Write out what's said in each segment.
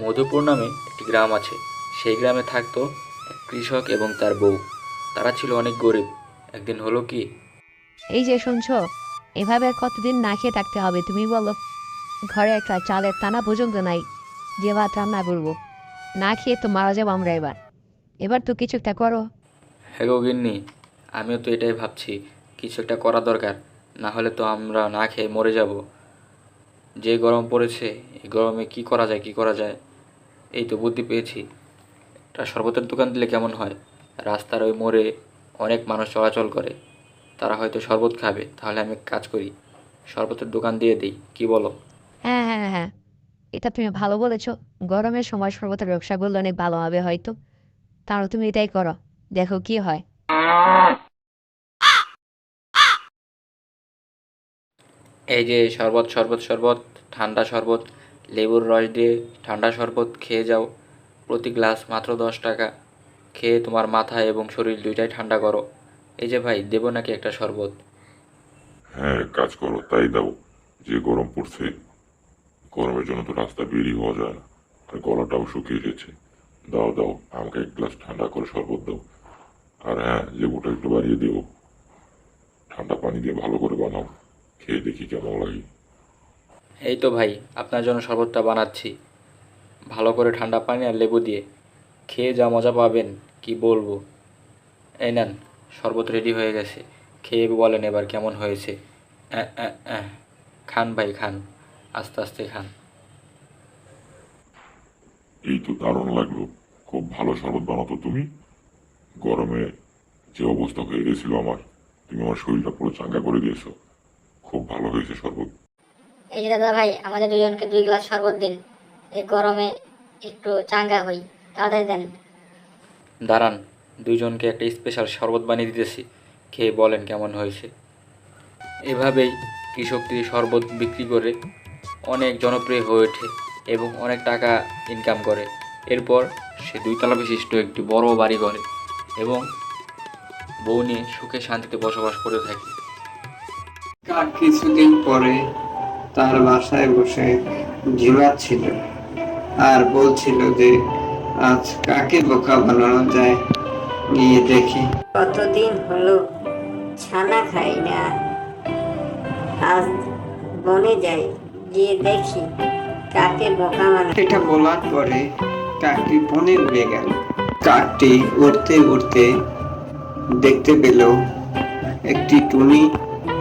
মধুপুর নামে একটি গ্রাম আছে। সেই গ্রামে থাকতো এক কৃষক এবং তার বউ। তারা ছিল অনেক গরিব। একদিন হলো কি, এই যে শুনছো, এভাবে আর কতদিন না খেয়ে থাকতে হবে তুমি বলো? ঘরে একটা চালের দানা পর্যন্ত নাই যে ভাত রান্না করবো। না খেয়ে তো মারা যাবো আমরা। এবার এবার তো কিছু একটা করো। হ্যাঁ গো গিন্নি, আমিও তো এটাই ভাবছি, কিছু একটা করা দরকার। না হলে তো আমরা না খেয়ে মরে যাব। যে গরম পড়েছে, এই গরমে কি করা যায়, কি করা যায়। এই তো বুদ্ধি পেয়েছি, একটা শরবতের দোকান দিলে কেমন হয়? রাস্তার ওই মোড়ে অনেক মানুষ চলাচল করে, তারা হয়তো শরবত খাবে। তাহলে আমি এক কাজ করি, শরবতের দোকান দিয়ে দিই, কি বলো? হ্যাঁ, হ্যাঁ, হ্যাঁ, এটা তুমি ভালো বলেছো। গরমের সময় শরবতের ব্যবসা করলে অনেক ভালো হবে হয়তো। তাহলে তুমি এটাই করো, দেখো কি হয়। এই যে শরবত শরবত শরবত, ঠান্ডা শরবত, লেবুর রস দিয়ে ঠান্ডা শরবত খেয়ে যাও। প্রতি গ্লাস মাত্র 10 টাকা। খেয়ে তোমার মাথা এবং শরীর দুইটাই ঠান্ডা করো। এই যে ভাই, দেবো নাকি একটা শরবত? হ্যাঁ, কাজ করো, তাই দাও। যে গরম পড়ছে, গরমের জন্য তো রাস্তা বেরিয়ে হওয়া যায় না, আর গলাটাও শুকিয়ে গেছে। দাও দাও, আমাকে এক গ্লাস ঠান্ডা করে শরবত দাও। আর হ্যাঁ, লেবুটা একটু বাড়িয়ে দিও। ঠান্ডা পানি দিয়ে ভালো করে বানাও, খেয়ে দেখি কেমন লাগে। এই তো ভাই, আপনার জন্য শরবতটা বানাচ্ছি, ভালো করে ঠান্ডা পানি আর লেবু দিয়ে। খেয়ে যা মজা পাবেন, কি বলবো। এই নেন, শরবত রেডি হয়ে গেছে। খেয়ে বলেন এবার কেমন হয়েছে। অ্যাঁ, অ্যাঁ, অ্যাঁ। খান ভাই খান, আস্তে আস্তে খান। এই তো দারুণ লাগলো। খুব ভালো শরবত বানাতো তুমি। গরমে যে অবস্থা হয়ে গেছিল আমার, তুমি আমার শরীরটা পুরো চাঙ্গা করে দিয়েছো। খুব ভালো হয়েছে শরবত। এই যে দাদা ভাই, আমাদের দুজনকে 2 গ্লাস শরবত দিন। এই গরমে একটু চাঙ্গা হই, তাড়াতাড়ি দেন। দাঁড়ান, দুইজনকে একটা স্পেশাল শরবত বানিয়ে দিতেছি, খেয়ে বলেন কেমন হয়েছে। এভাবেই কৃষকটি শরবত বিক্রি করে অনেক জনপ্রিয় হয়ে ওঠে এবং অনেক টাকা ইনকাম করে। এরপর সে 2 তলা বিশিষ্ট একটি বড় বাড়ি করে এবং বউ নিয়ে সুখে শান্তিতে বসবাস করে থাকে। কাক কিছুদিন পরে তার বাসায় বসে ঝিমাচ্ছিল আর বলছিল যে আজ কাকে বোকা বানানো যায়, গিয়ে দেখি। কতদিন হলো ছানা খাই না, আজ বনে যাই, গিয়ে দেখি কাকে বোকা বানায়। এটা বলার পরে কাকটি বনে উড়ে গেল। কাকটি উড়তে উড়তে দেখতে পেল একটি টুনি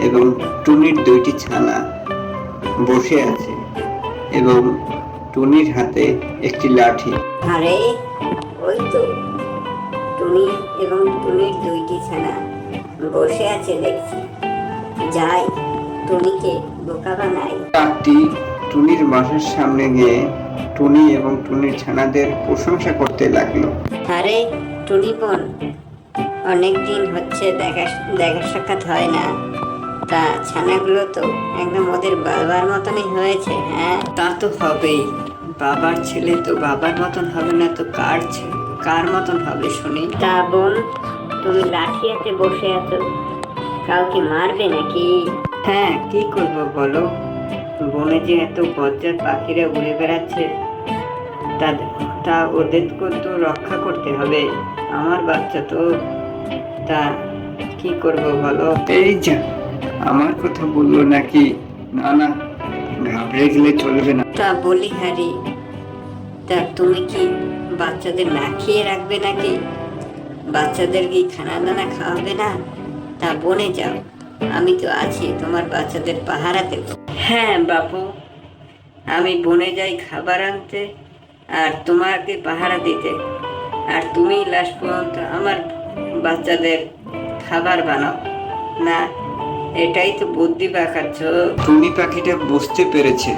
এবং টুনির 2টি ছানা বসে আছে এবং টুনির হাতে একটি লাঠি। আরে ওই তো টুনি এবং টুনির 2টি ছানা বসে আছে দেখছি, যাই টুনিকে বোকা বানাই। কাকটি টুনির বাসার সামনে গিয়ে টুনি এবং টুনির ছানাদের প্রশংসা করতে লাগলো। আরে টুনি বোন, অনেক দিন হচ্ছে দেখা দেখা সাক্ষাৎ হয় না, তা ছানাগুলো তো একদম ওদের বাবার মতনই হয়েছে। হ্যাঁ, তা তো হবেই, বাবার ছেলে তো বাবার মতন হবে না তো কার মতন হবে শুনি? তা বোন, তুমি লাঠি হাতে বসে আছো, কাউকে মারবে নাকি? হ্যাঁ, কি করব বলো, বনে যে এত বজ্জাত পাখিরা উড়ে বেড়াচ্ছে, তা তা ওদেরকে তো রক্ষা করতে হবে, আমার বাচ্চা তো। তা কি করব বলো? এই যা, আমার কথা বললো নাকি? না না, ঘাবড়ে গেলে চলবে না। তা বলি হারি, তা তুমি কি বাচ্চাদের না খেয়ে রাখবে নাকি? বাচ্চাদের কি খানা দানা খাওয়াবে না? তা বনে যাও, আমি তো আছি তোমার বাচ্চাদের পাহারা দেব। হ্যাঁ বাপু, আমি বনে যাই খাবার আনতে আর তোমাকে পাহারা দিতে, আর তুমি লাস্ট পর্যন্ত আমার বাচ্চাদের খাবার বানাও না। এটাই তো বুদ্ধি পাকাচ্ছ। টুনি পাখিটা বুঝতে পেরেছে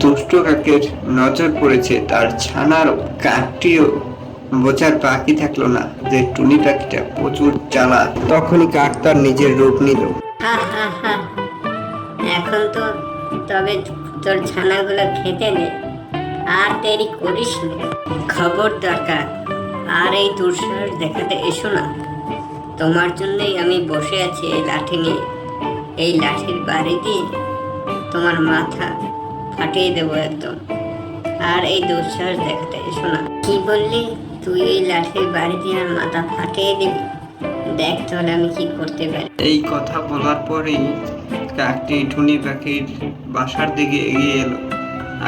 দুষ্ট কাকের নজর পড়েছে তার ছানার। কাকটিও বোঝার বাকি থাকলো না যে টুনি পাখিটা প্রচুর চালাক। তখনই কাক তার নিজের রূপ নিল। হা হা হা, এখন তো তবে তোর ছানাগুলো খেতে দে, আর দেরি করিস না। খবর দরকার, আর এই দুঃসাহস দেখাতে এসো না। তোমার জন্যই আমি বসে আছি এই লাঠি নিয়ে। এই লাঠির বাড়ি দিয়ে তোমার মাথা ফাটিয়ে দেবো একদম। আর এই দুঃসাহস দেখাতে এসো না। কি বললি? তুই এই লাঠির বাড়ি দিয়ে আমার মাথা ফাটিয়ে দিবি? দেখ তাহলে আমি কি করতে পারি। এই কথা বলার পরেই কাকটি টুনি পাখির বাসার দিকে এগিয়ে এলো,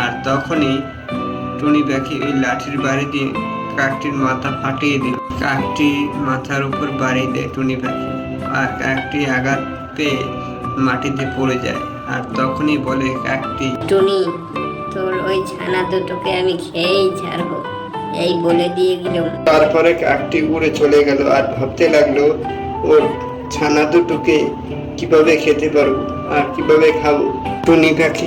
আর তখনই টুনি পাখি ওই লাঠির বাড়ি দিয়ে কাকটির মাথা ফাটিয়ে দিল। কাকটি মাথার উপর বাড়ি দেয় টুনি পাখি, আর কাকটি আঘাত পেয়ে মাটিতে পড়ে যায়। আর তখনই বলে কাকটি, টুনি, তোর ওই ছানা দুটোকে আমি খেয়েই ছাড়বো, এই বলে দিয়ে গেল। তারপরে কাকটি উড়ে চলে গেল আর ভাবতে লাগলো ওর ছানা দুটোকে কিভাবে খেতে পারবো আর কিভাবে খাবো। টুনি পাখি